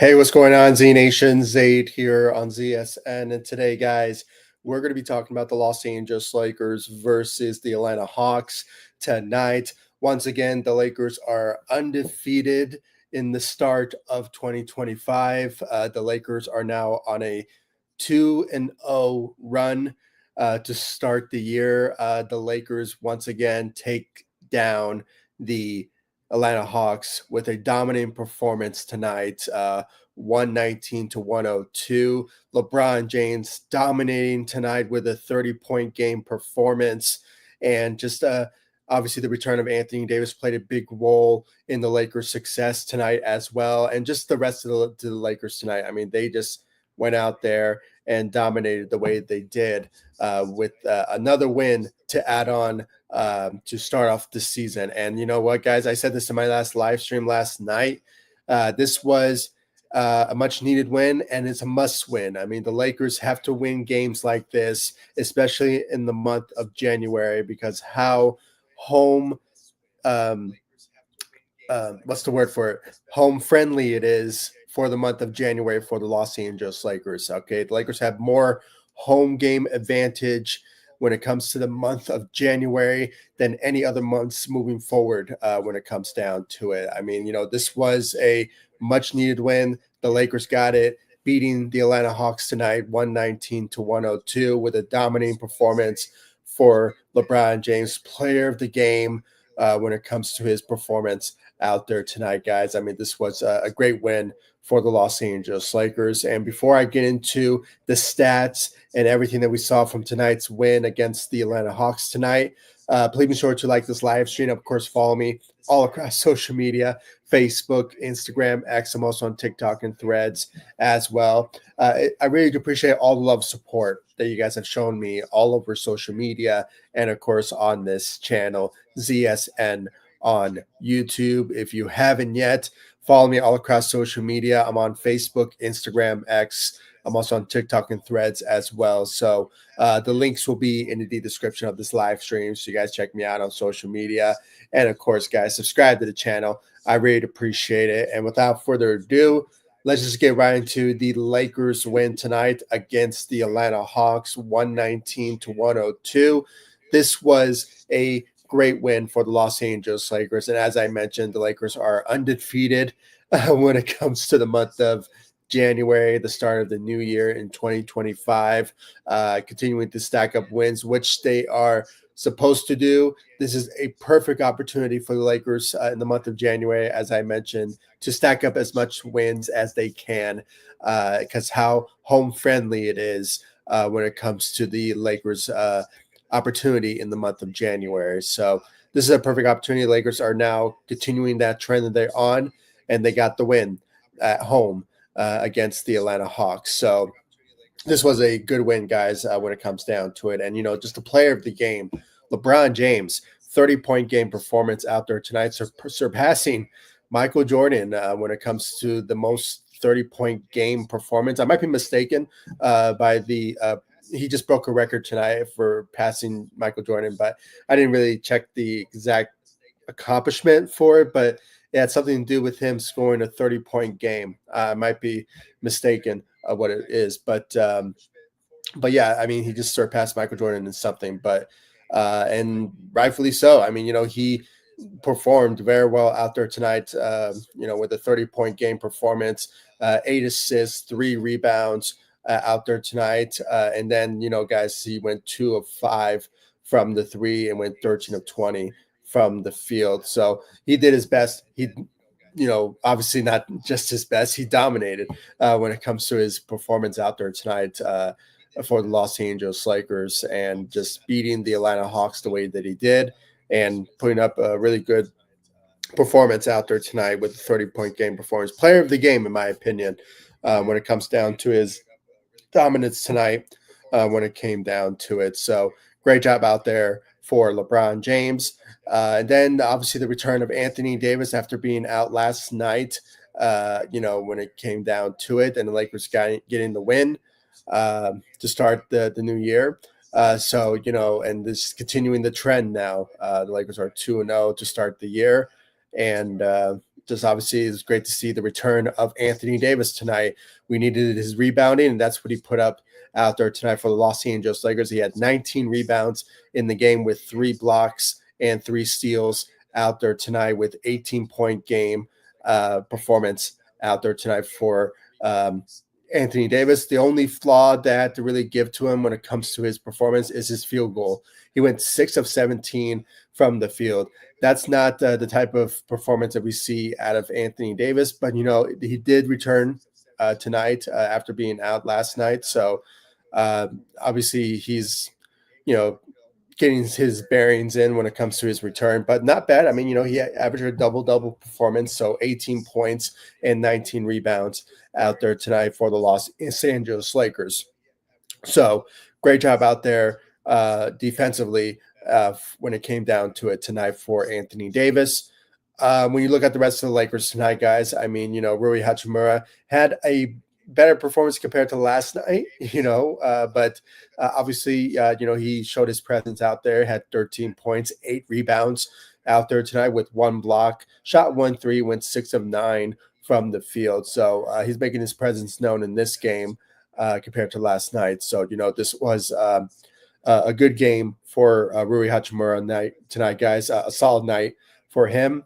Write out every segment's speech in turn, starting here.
Hey, what's going on, Z Nation? Zaid here on ZSN. And today, guys, we're going to be talking about the Los Angeles Lakers versus the Atlanta Hawks tonight. Once again, the Lakers are undefeated in the start of 2025. The Lakers are now on a 2-0 run to start the year. The Lakers once again take down the Atlanta Hawks with a dominant performance tonight, 119 to 102. LeBron James dominating tonight with a 30-point game performance. And just obviously the return of Anthony Davis played a big role in the Lakers' success tonight as well. And just the rest of the Lakers tonight. I mean, they just went out there and dominated the way they did with another win to add on to start off the season. And you know what, guys? I said this in my last live stream last night. This was a much needed win, and it's a must win. I mean, the Lakers have to win games like this, especially in the month of January, because how home what's the word for it? Home friendly it is for the month of January for the Los Angeles Lakers. Okay, the Lakers have more home game advantage when it comes to the month of January than any other months moving forward when it comes down to it. I mean, this was a much needed win. The Lakers got it, beating the Atlanta Hawks tonight, 119 to 102, with a dominating performance for LeBron James, player of the game when it comes to his performance out there tonight, guys. I mean, this was a great win for the Los Angeles Lakers. And before I get into the stats and everything that we saw from tonight's win against the Atlanta Hawks tonight, please be sure to like this live stream. Of course, follow me all across social media, Facebook, Instagram, X. I'm also on TikTok and Threads as well. I really appreciate all the love support that you guys have shown me all over social media and, of course, on this channel, ZSN on YouTube. If you haven't yet, follow me all across social media. I'm on Facebook, Instagram, X. I'm also on TikTok and Threads as well. So the links will be in the description of this live stream. So you guys check me out on social media. And of course, guys, subscribe to the channel. I really appreciate it. And without further ado, let's just get right into the Lakers win tonight against the Atlanta Hawks, 119 to 102. This was a great win for the Los Angeles Lakers. And as I mentioned, the Lakers are undefeated when it comes to the month of January, the start of the new year in 2025, continuing to stack up wins, which they are supposed to do. This is a perfect opportunity for the Lakers in the month of January, as I mentioned, to stack up as much wins as they can, because how home friendly it is when it comes to the Lakers opportunity in the month of January. So this is a perfect opportunity. The Lakers are now continuing that trend that they're on, and they got the win at home against the Atlanta Hawks. So this was a good win, guys, when it comes down to it. And, just the player of the game, LeBron James, 30-point game performance out there tonight, surpassing Michael Jordan when it comes to the most 30-point game performance. I might be mistaken by the he just broke a record tonight for passing Michael Jordan, but I didn't really check the exact accomplishment for it, but it had something to do with him scoring a 30-point game. I might be mistaken of what it is, but yeah, I mean, he just surpassed Michael Jordan in something, but and rightfully so. I mean, he performed very well out there tonight, with a 30-point game performance, 8 assists, 3 rebounds out there tonight. And then, guys, he went 2 of 5 from the 3 and went 13 of 20 from the field. So he did his best. He, obviously not just his best. He dominated when it comes to his performance out there tonight for the Los Angeles Lakers, and just beating the Atlanta Hawks the way that he did and putting up a really good performance out there tonight with a 30-point game performance. Player of the game, in my opinion, when it comes down to his dominance tonight when it came down to it. So great job out there for LeBron James. And then obviously the return of Anthony Davis after being out last night, when it came down to it, and the Lakers getting the win to start the new year. So, and this is continuing the trend now. The Lakers are 2-0 to start the year. And, just obviously it's great to see the return of Anthony Davis tonight. We needed his rebounding, and that's what he put up out there tonight for the Los Angeles Lakers. He had 19 rebounds in the game with 3 blocks and 3 steals out there tonight with 18-point game performance out there tonight for Anthony Davis. The only flaw that I had to really give to him when it comes to his performance is his field goal. He went 6 of 17 from the field. That's not the type of performance that we see out of Anthony Davis, but he did return tonight after being out last night. So obviously he's getting his bearings in when it comes to his return, but not bad. I mean, he averaged a double performance, so 18 points and 19 rebounds out there tonight for the Los Angeles Lakers. So great job out there defensively when it came down to it tonight for Anthony Davis. When you look at the rest of the Lakers tonight, guys, I mean, Rui Hachimura had a better performance compared to last night, but obviously, he showed his presence out there, had 13 points, 8 rebounds out there tonight with 1 block, shot 1 3, went 6 of 9 from the field. So he's making his presence known in this game compared to last night. So, this was a good game for Rui Hachimura tonight, guys, a solid night for him.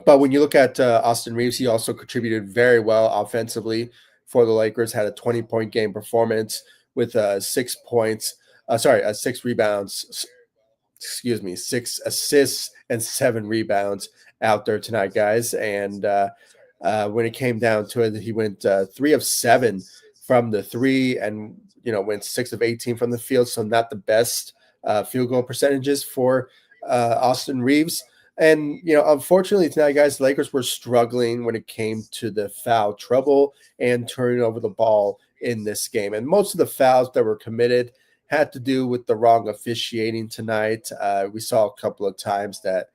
But when you look at Austin Reaves, he also contributed very well offensively for the Lakers, had a 20-point game performance with 6 points, 6 rebounds, 6 assists and 7 rebounds out there tonight, guys. And when it came down to it, he went 3 of 7 from the 3 and, went 6 of 18 from the field. So not the best field goal percentages for Austin Reaves. And, unfortunately tonight, guys, the Lakers were struggling when it came to the foul trouble and turning over the ball in this game. And most of the fouls that were committed had to do with the wrong officiating tonight. We saw a couple of times that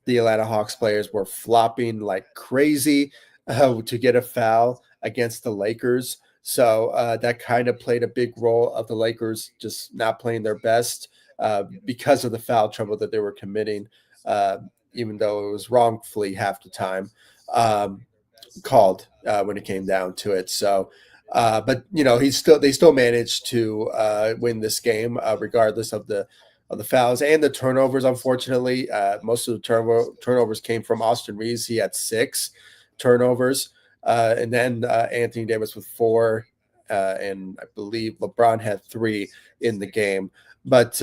the Atlanta Hawks players were flopping like crazy to get a foul against the Lakers. So that kind of played a big role of the Lakers just not playing their best because of the foul trouble that they were committing. Even though it was wrongfully half the time called when it came down to it. So, but they still managed to win this game regardless of the fouls and the turnovers. Unfortunately, most of the turnovers came from Austin Reaves. He had 6 turnovers, and then Anthony Davis with 4, and I believe LeBron had 3 in the game. But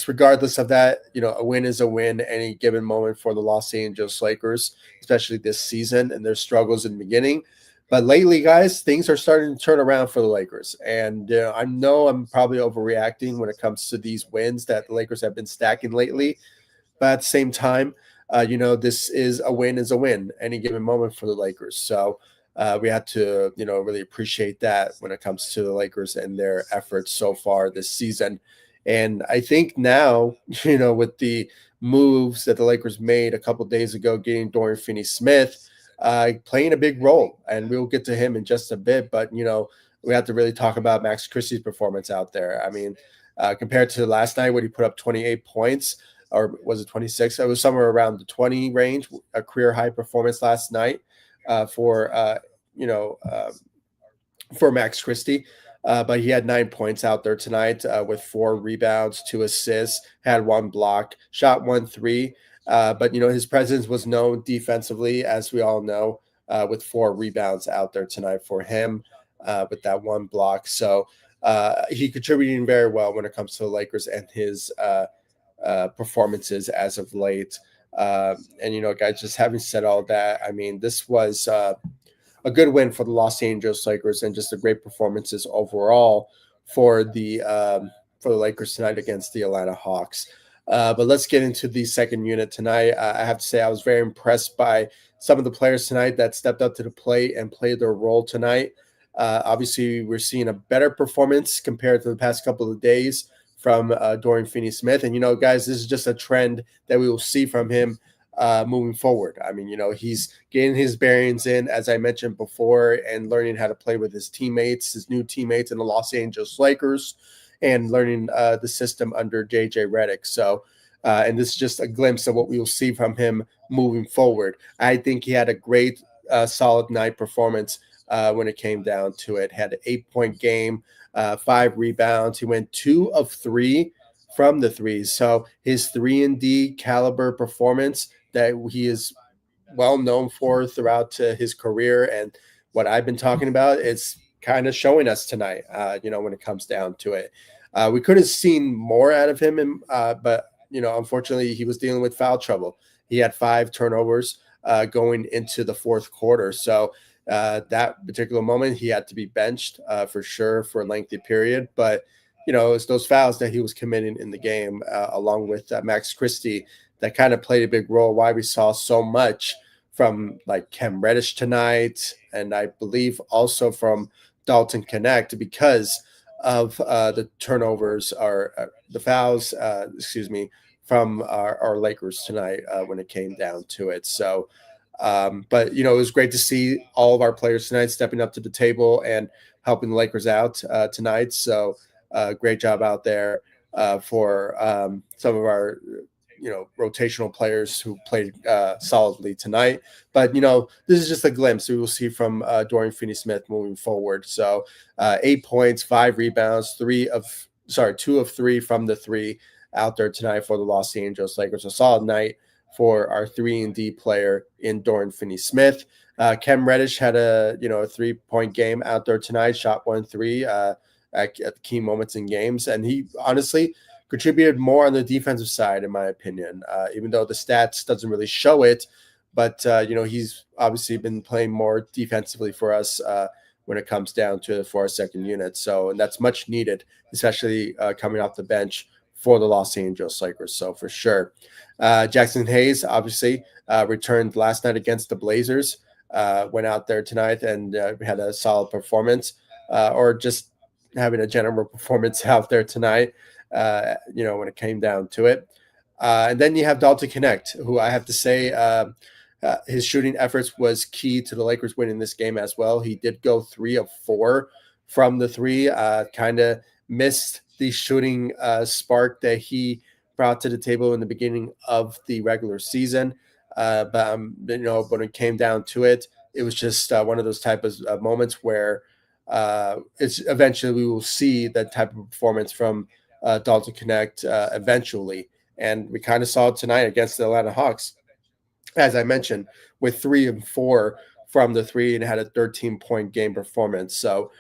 regardless of that, a win is a win any given moment for the Los Angeles Lakers, especially this season and their struggles in the beginning. But lately, guys, things are starting to turn around for the Lakers. And I know I'm probably overreacting when it comes to these wins that the Lakers have been stacking lately. But at the same time, this is a win any given moment for the Lakers. So we have to, really appreciate that when it comes to the Lakers and their efforts so far this season. And I think now, with the moves that the Lakers made a couple of days ago, getting Dorian Finney-Smith, playing a big role, and we'll get to him in just a bit. But, we have to really talk about Max Christie's performance out there. I mean, compared to last night when he put up 28 points, or was it 26? It was somewhere around the 20 range, a career high performance last night for Max Christie. But he had 9 points out there tonight with 4 rebounds, 2 assists, had 1 block, shot 1 3. But, his presence was known defensively, as we all know, with 4 rebounds out there tonight for him with that 1 block. So he contributing very well when it comes to the Lakers and his performances as of late. And, guys, just having said all that, I mean, this was a good win for the Los Angeles Lakers and just a great performances overall for the Lakers tonight against the Atlanta Hawks. But let's get into the second unit tonight. I have to say I was very impressed by some of the players tonight that stepped up to the plate and played their role tonight. Obviously, we're seeing a better performance compared to the past couple of days from Dorian Finney-Smith. And, guys, this is just a trend that we will see from him moving forward. I mean, he's getting his bearings in, as I mentioned before, and learning how to play with his new teammates in the Los Angeles Lakers, and learning the system under JJ Redick. So And this is just a glimpse of what we will see from him moving forward. I think he had a great, solid night performance when it came down to it. Had an 8-point game, 5 rebounds. He went 2 of 3 from the threes. So his 3 and D caliber performance that he is well known for throughout his career, and what I've been talking about, it's kind of showing us tonight. When it comes down to it, we could have seen more out of him, but unfortunately, he was dealing with foul trouble. He had 5 turnovers going into the fourth quarter, so that particular moment he had to be benched for sure for a lengthy period. But it's those fouls that he was committing in the game, along with Max Christie, that kind of played a big role why we saw so much from like Cam Reddish tonight, and I believe also from Dalton Connect, because of the turnovers or the fouls, excuse me, from our Lakers tonight when it came down to it. So, but it was great to see all of our players tonight stepping up to the table and helping the Lakers out tonight. So, great job out there for some of our rotational players who played solidly tonight. But this is just a glimpse we will see from Dorian Finney-Smith moving forward. So 8 points, 5 rebounds, 2 of 3 from the three out there tonight for the Los Angeles Lakers. A solid night for our 3 and D player in Dorian Finney-Smith. Cam Reddish had a 3-point game out there tonight. Shot 1 3 at key moments in games, and he honestly contributed more on the defensive side, in my opinion, even though the stats doesn't really show it. But, he's obviously been playing more defensively for us when it comes down to for our second unit. So, and that's much needed, especially coming off the bench for the Los Angeles Lakers. So, for sure. Jackson Hayes, obviously, returned last night against the Blazers, went out there tonight and had a solid performance, or just having a general performance out there tonight. When it came down to it. And then you have Dalton Connect, who I have to say his shooting efforts was key to the Lakers winning this game as well. He did go 3 of 4 from the three, kind of missed the shooting spark that he brought to the table in the beginning of the regular season. But when it came down to it, it was just one of those type of moments where it's eventually we will see that type of performance from Dalton Connect eventually. And we kind of saw it tonight against the Atlanta Hawks, as I mentioned, with 3 and 4 from the three and had a 13-point game performance. So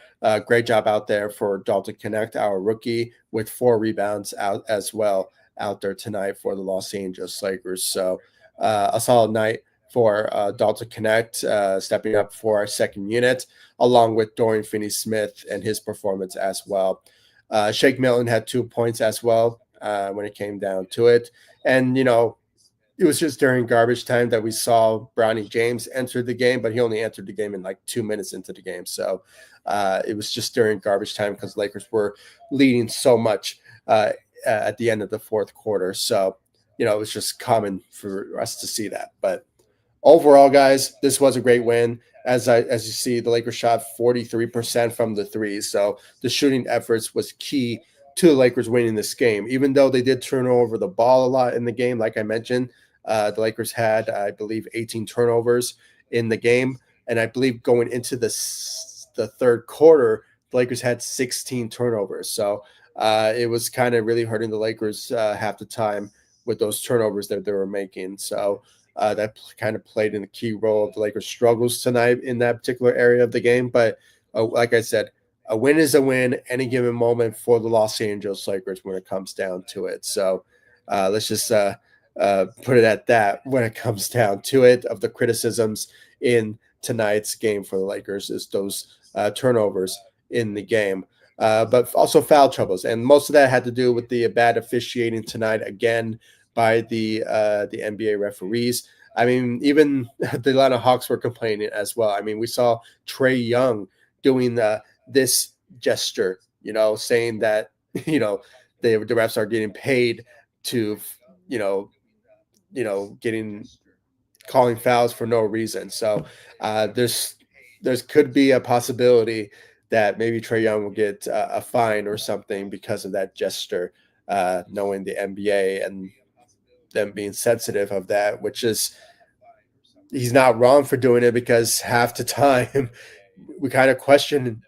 great job out there for Dalton Connect, our rookie, with 4 rebounds out as well out there tonight for the Los Angeles Lakers. So a solid night for Dalton Connect, stepping up for our second unit, along with Dorian Finney-Smith and his performance as well. Shake Milton had 2 points as well when it came down to it. And, it was just during garbage time that we saw Bronny James enter the game, but he only entered the game in like 2 minutes into the game. So it was just during garbage time because Lakers were leading so much at the end of the fourth quarter. So, it was just common for us to see that. But overall, guys, this was a great win. As you see, the Lakers shot 43% from the threes. So the shooting efforts was key to the Lakers winning this game. Even though they did turn over the ball a lot in the game, like I mentioned, the Lakers had, I believe, 18 turnovers in the game. And I believe going into the third quarter, the Lakers had 16 turnovers. So it was kind of really hurting the Lakers half the time with those turnovers that they were making. So that kind of played in a key role of the Lakers' struggles tonight in that particular area of the game. But like I said, a win is a win any given moment for the Los Angeles Lakers when it comes down to it. So let's just put it at that when it comes down to it. Of the criticisms in tonight's game for the Lakers is those turnovers in the game. But also foul troubles. And most of that had to do with the bad officiating tonight, again, by the NBA referees. I mean, even the Atlanta Hawks were complaining as well. I mean, we saw Trae Young doing this gesture, saying that, the refs are getting paid to, getting calling fouls for no reason. So there's could be a possibility that maybe Trae Young will get a fine or something because of that gesture, knowing the NBA and them being sensitive of that, which is he's not wrong for doing it because half the time we kind of question,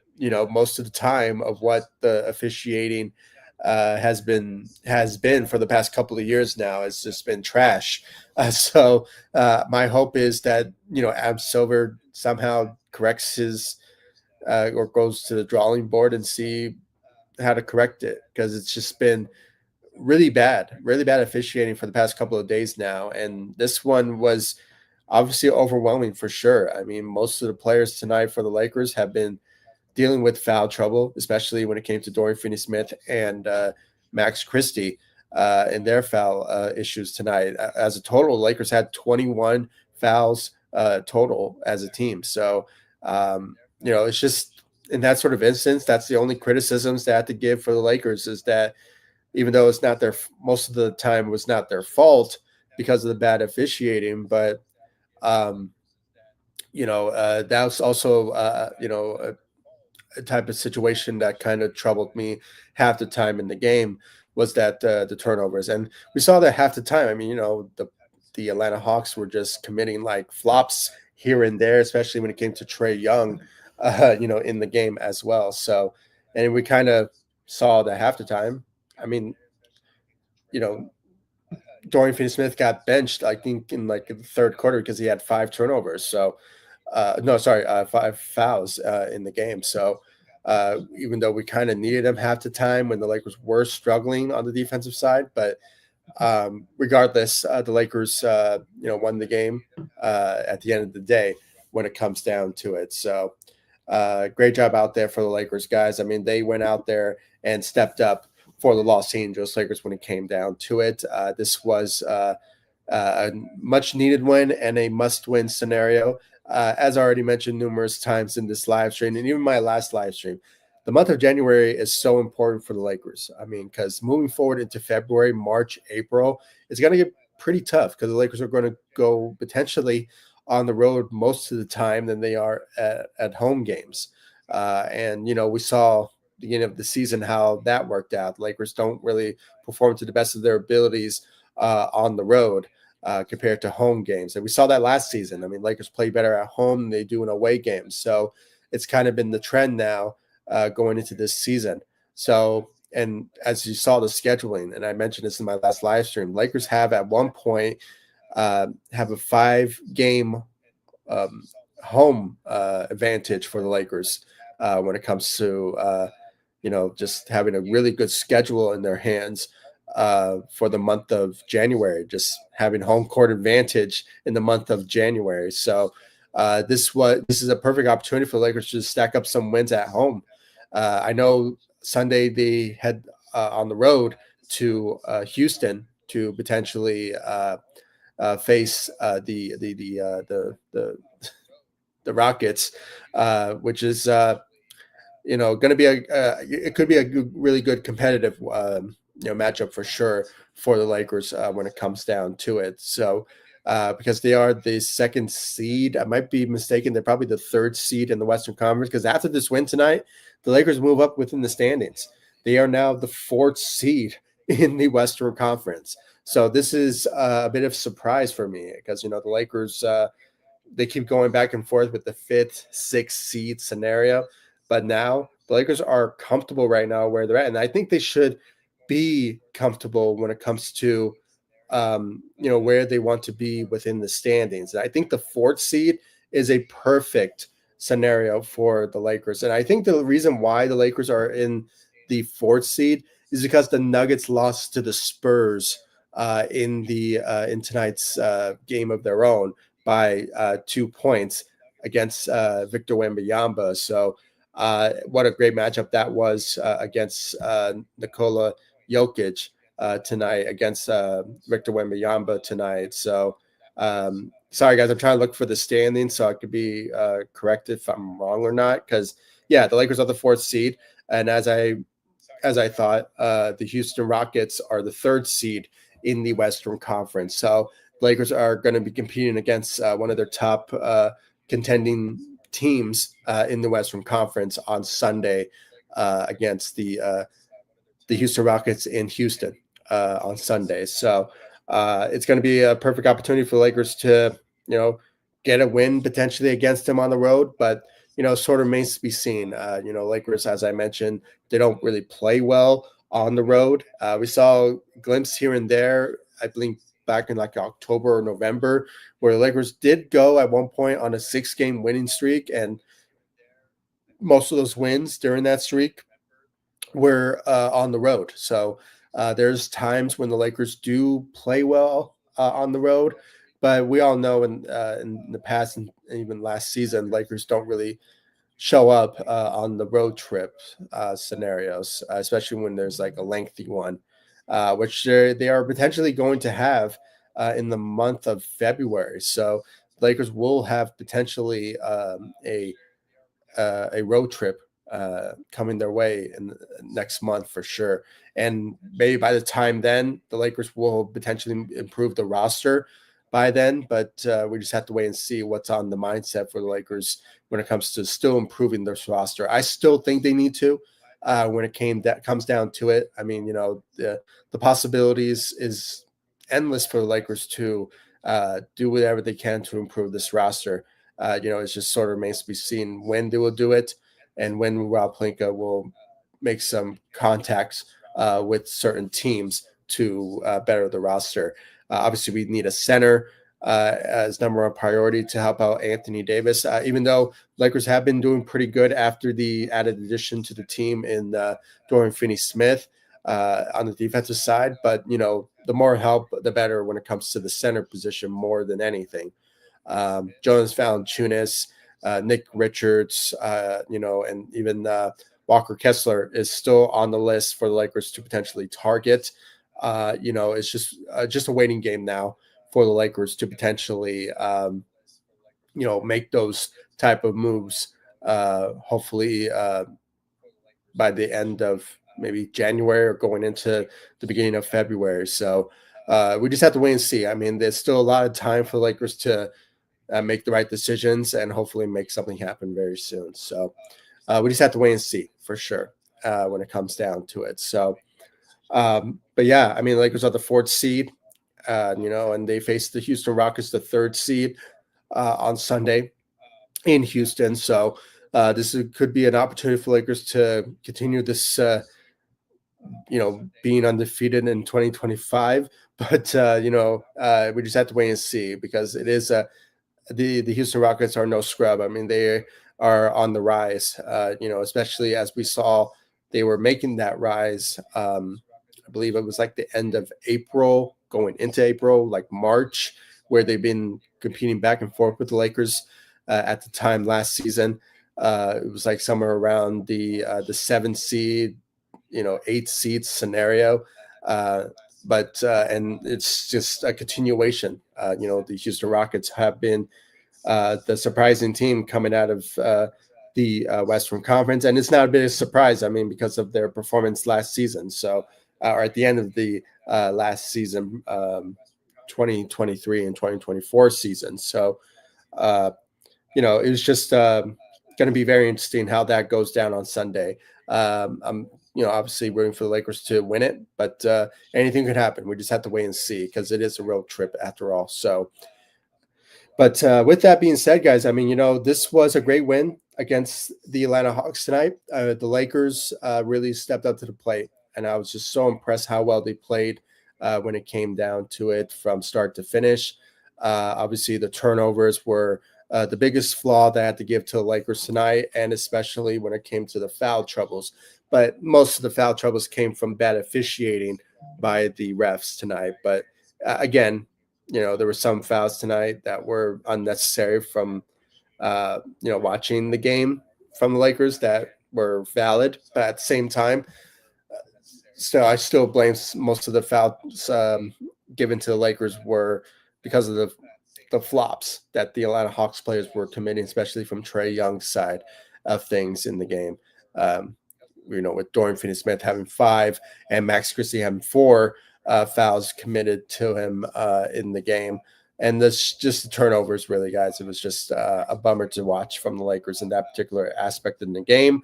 most of the time of what the officiating has been for the past couple of years now. It's just been trash. So my hope is that Ab Silver somehow corrects his or goes to the drawing board and see how to correct it, because it's just been really bad officiating for the past couple of days now. And this one was obviously overwhelming for sure. I mean, most of the players tonight for the Lakers have been dealing with foul trouble, especially when it came to Dorian Finney-Smith and Max Christie and their foul issues tonight. As a total, the Lakers had 21 fouls total as a team. So, it's just in that sort of instance, that's the only criticisms that I have to give for the Lakers, is that even though it's not their, most of the time was not their fault because of the bad officiating, but um, that was also a type of situation that kind of troubled me half the time in the game, was that the turnovers. And we saw that half the time. I mean, the Atlanta Hawks were just committing like flops here and there, especially when it came to Trae Young, in the game as well. So, and we kind of saw that half the time. I mean, you know, Dorian Finney-Smith got benched, I think, in like the third quarter because he had 5 turnovers. So, no, sorry, 5 fouls in the game. So, even though we kind of needed him half the time when the Lakers were struggling on the defensive side, but regardless, the Lakers, won the game at the end of the day when it comes down to it. So, great job out there for the Lakers guys. I mean, they went out there and stepped up for the Los Angeles Lakers when it came down to it. This was a much needed win and a must win scenario. As I already mentioned numerous times in this live stream and even my last live stream, the month of January is so important for the Lakers. I mean, because moving forward into February, March, April, it's going to get pretty tough because the Lakers are going to go potentially on the road most of the time than they are at home games. And, we saw the beginning of the season how that worked out. The Lakers don't really perform to the best of their abilities on the road compared to home games. And we saw that last season. I mean, Lakers play better at home than they do in away games. So it's kind of been the trend now going into this season. So, and as you saw the scheduling, and I mentioned this in my last live stream, Lakers have at one point have a 5-game home advantage for the Lakers when it comes to just having a really good schedule in their hands for the month of January, just having home court advantage in the month of January. So this is a perfect opportunity for the Lakers to stack up some wins at home. I know Sunday they head on the road to Houston to potentially face the Rockets, which is going to be it could be a really good competitive matchup for sure for the Lakers when it comes down to it. So because they are the second seed, I might be mistaken, they're probably the third seed in the Western Conference, because after this win tonight, the Lakers move up within the standings. They are now the fourth seed in the Western Conference. So this is a bit of a surprise for me because the Lakers they keep going back and forth with the fifth, sixth seed scenario. But now the Lakers are comfortable right now where they're at. And I think they should be comfortable when it comes to, where they want to be within the standings. And I think the fourth seed is a perfect scenario for the Lakers. And I think the reason why the Lakers are in the fourth seed is because the Nuggets lost to the Spurs in tonight's game of their own by 2 points against Victor Wembanyama. So what a great matchup that was against Nikola Jokic tonight, against Victor Wembanyama tonight. So sorry, guys, I'm trying to look for the standings so I could be corrected if I'm wrong or not. Because, yeah, the Lakers are the fourth seed. And as I thought, the Houston Rockets are the third seed in the Western Conference. So Lakers are going to be competing against one of their top contending teams in the Western Conference on Sunday against the Houston Rockets in Houston on Sunday. So It's going to be a perfect opportunity for the Lakers to, you know, get a win potentially against him on the road, but sort of remains to be seen. Lakers, as I mentioned, they don't really play well on the road. We saw a glimpse here and there, I believe, back in like October or November, where the Lakers did go at one point on a 6-game winning streak, and most of those wins during that streak were on the road. So there's times when the Lakers do play well on the road, but we all know in the past and even last season, Lakers don't really show up on the road trip scenarios, especially when there's like a lengthy one, which they are potentially going to have in the month of February. So Lakers will have potentially a road trip coming their way in the next month for sure. And maybe by the time then, the Lakers will potentially improve the roster by then. But we just have to wait and see what's on the mindset for the Lakers when it comes to still improving this roster. I still think they need to. When that comes down to it, I mean, the possibilities is endless for the Lakers to do whatever they can to improve this roster. It's just sort of remains to be seen when they will do it and when Rob Pelinka will make some contacts with certain teams to better the roster. Obviously, we need a center as number one priority to help out Anthony Davis, even though Lakers have been doing pretty good after the added addition to the team in Dorian Finney-Smith on the defensive side. But, the more help, the better when it comes to the center position more than anything. Jonas Valanciunas, Nick Richards, and even Walker Kessler is still on the list for the Lakers to potentially target. It's just a waiting game now for the Lakers to potentially, make those type of moves. Hopefully, by the end of maybe January or going into the beginning of February. So we just have to wait and see. I mean, there's still a lot of time for the Lakers to make the right decisions and hopefully make something happen very soon. So we just have to wait and see for sure when it comes down to it. So, but yeah, I mean, Lakers are the 4th seed, and they face the Houston Rockets, the 3rd seed on Sunday in Houston. So could be an opportunity for Lakers to continue this, being undefeated in 2025. But, we just have to wait and see because it is the Houston Rockets are no scrub. I mean, they are on the rise, especially as we saw they were making that rise. I believe it was like the end of April, going into April, like March, where they've been competing back and forth with the Lakers at the time last season. It was like somewhere around the 7th seed, 8th seed scenario. And it's just a continuation. The Houston Rockets have been the surprising team coming out of the Western Conference, and it's not a bit of a surprise. I mean, because of their performance last season. So, or at the end of the last season, 2023 and 2024 season. So, it was just going to be very interesting how that goes down on Sunday. I'm obviously rooting for the Lakers to win it, but anything could happen. We just have to wait and see because it is a road trip after all. So, but with that being said, guys, I mean, this was a great win against the Atlanta Hawks tonight. The Lakers really stepped up to the plate, and I was just so impressed how well they played when it came down to it from start to finish. Obviously, the turnovers were the biggest flaw that I had to give to the Lakers tonight, and especially when it came to the foul troubles. But most of the foul troubles came from bad officiating by the refs tonight. But again, there were some fouls tonight that were unnecessary from, watching the game from the Lakers that were valid. But at the same time, I still blame most of the fouls given to the Lakers were because of the flops that the Atlanta Hawks players were committing, especially from Trae Young's side of things in the game. With Dorian Finney-Smith having 5 and Max Christie having 4 fouls committed to him in the game. And this just the turnovers, really, guys. It was just a bummer to watch from the Lakers in that particular aspect in the game.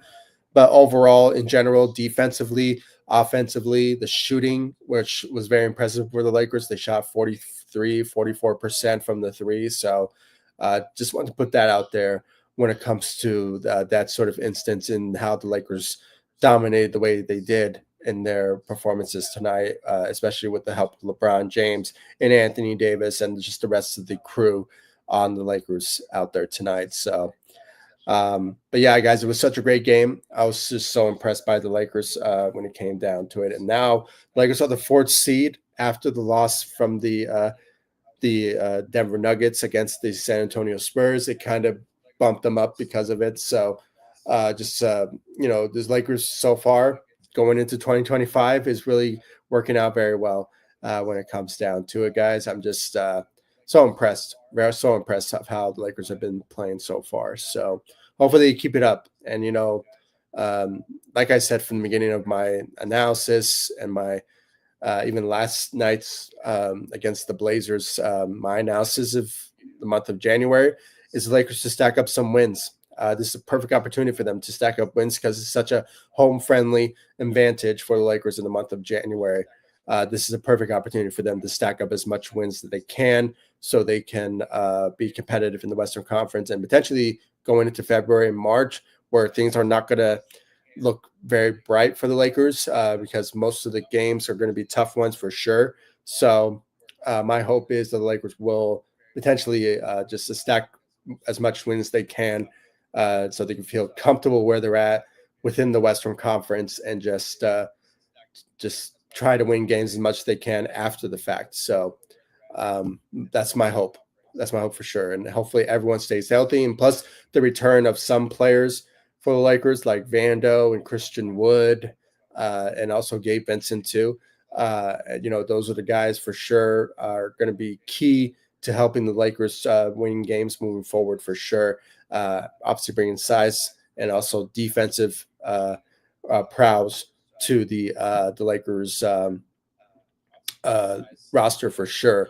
But overall, in general, defensively, offensively, the shooting, which was very impressive for the Lakers, they shot 43, 44% from the three. So just want to put that out there when it comes to that sort of instance in how the Lakers dominated the way they did in their performances tonight, especially with the help of LeBron James and Anthony Davis and just the rest of the crew on the Lakers out there tonight. So, but yeah, guys, it was such a great game. I was just so impressed by the Lakers when it came down to it. And now Lakers are the fourth seed after the loss from the Denver Nuggets against the San Antonio Spurs. It kind of bumped them up because of it. So just this Lakers so far going into 2025 is really working out very well when it comes down to it, guys. I'm just so impressed, so impressed of how the Lakers have been playing so far. So hopefully they keep it up. And like I said from the beginning of my analysis and my even last night's against the Blazers, my analysis of the month of January is the Lakers to stack up some wins. This is a perfect opportunity for them to stack up wins because it's such a home-friendly advantage for the Lakers in the month of January. This is a perfect opportunity for them to stack up as much wins that they can so they can be competitive in the Western Conference and potentially going into February and March where things are not going to look very bright for the Lakers because most of the games are going to be tough ones for sure. So my hope is that the Lakers will potentially just stack as much wins as they can so they can feel comfortable where they're at within the Western Conference and just try to win games as much as they can after the fact. So that's my hope. That's my hope for sure. And hopefully everyone stays healthy. And plus the return of some players for the Lakers like Vando and Christian Wood and also Gabe Vincent too. Those are the guys for sure are going to be key to helping the Lakers win games moving forward for sure. Obviously bringing size and also defensive prowess to the Lakers roster for sure.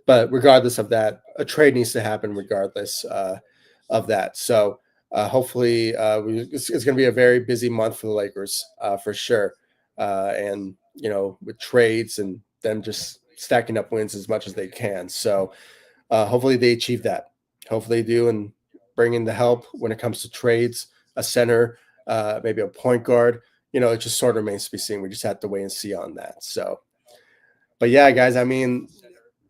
But regardless of that, a trade needs to happen regardless of that. So hopefully it's going to be a very busy month for the Lakers for sure. And, with trades and them just stacking up wins as much as they can. So hopefully they achieve that. Hopefully they do and bring in the help when it comes to trades, a center, maybe a point guard. It just sort of remains to be seen. We just have to wait and see on that. So, but yeah, guys, I mean,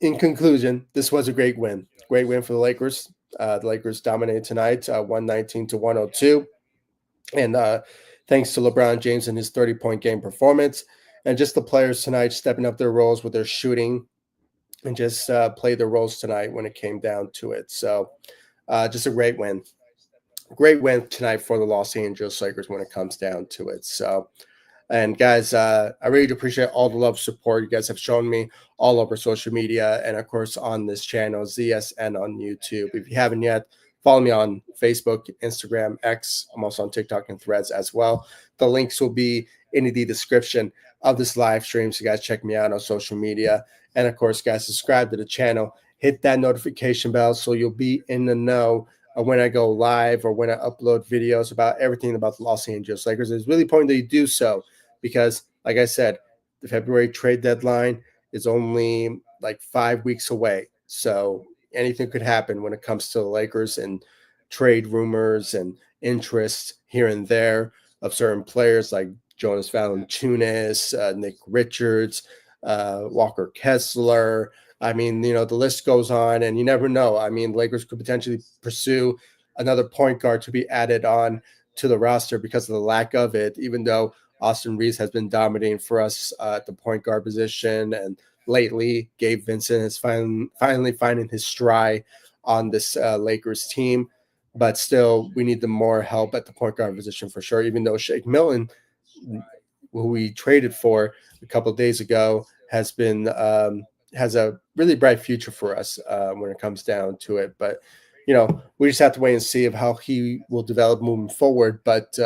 in conclusion, this was a great win. Great win for the Lakers. The Lakers dominated tonight, 119 to 102. And thanks to LeBron James and his 30-point game performance, and just the players tonight stepping up their roles with their shooting and just play their roles tonight when it came down to it. So just a great win. Great win tonight for the Los Angeles Lakers when it comes down to it. So, and guys, I really appreciate all the love support you guys have shown me all over social media and, of course, on this channel, ZSN on YouTube. If you haven't yet, follow me on Facebook, Instagram, X. I'm also on TikTok and Threads as well. The links will be in the description of this live stream, so guys check me out on social media. And, of course, guys, subscribe to the channel. Hit that notification bell so you'll be in the know when I go live or when I upload videos about everything about the Los Angeles Lakers. It's really important that you do so because, like I said, the February trade deadline is only like 5 weeks away. So anything could happen when it comes to the Lakers and trade rumors and interest here and there of certain players like Jonas Valanciunas, Nick Richards, Walker Kessler. I mean, the list goes on, and you never know. I mean, Lakers could potentially pursue another point guard to be added on to the roster because of the lack of it, even though Austin Reaves has been dominating for us at the point guard position. And lately, Gabe Vincent is finally finding his stride on this Lakers team. But still, we need the more help at the point guard position for sure, even though Shake Milton, who we traded for a couple of days ago, has a really bright future for us when it comes down to it. But we just have to wait and see of how he will develop moving forward. But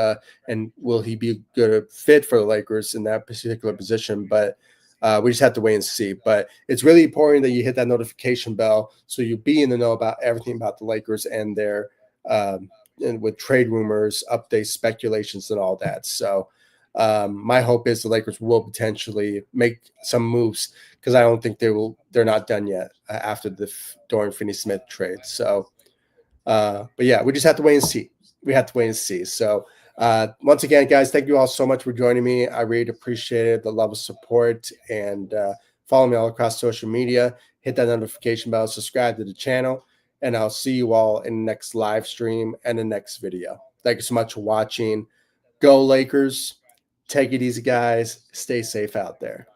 and will he be a good fit for the Lakers in that particular position? But we just have to wait and see. But it's really important that you hit that notification bell so you'll be in the know about everything about the Lakers and their and with trade rumors, updates, speculations, and all that. So my hope is the Lakers will potentially make some moves because I don't think they're not done yet after the Dorian Finney-Smith trade. So, but yeah, we just have to wait and see. We have to wait and see. So once again, guys, thank you all so much for joining me. I really appreciate it, the love of support, and follow me all across social media. Hit that notification bell, subscribe to the channel, and I'll see you all in the next live stream and the next video. Thank you so much for watching. Go Lakers. Take it easy, guys. Stay safe out there.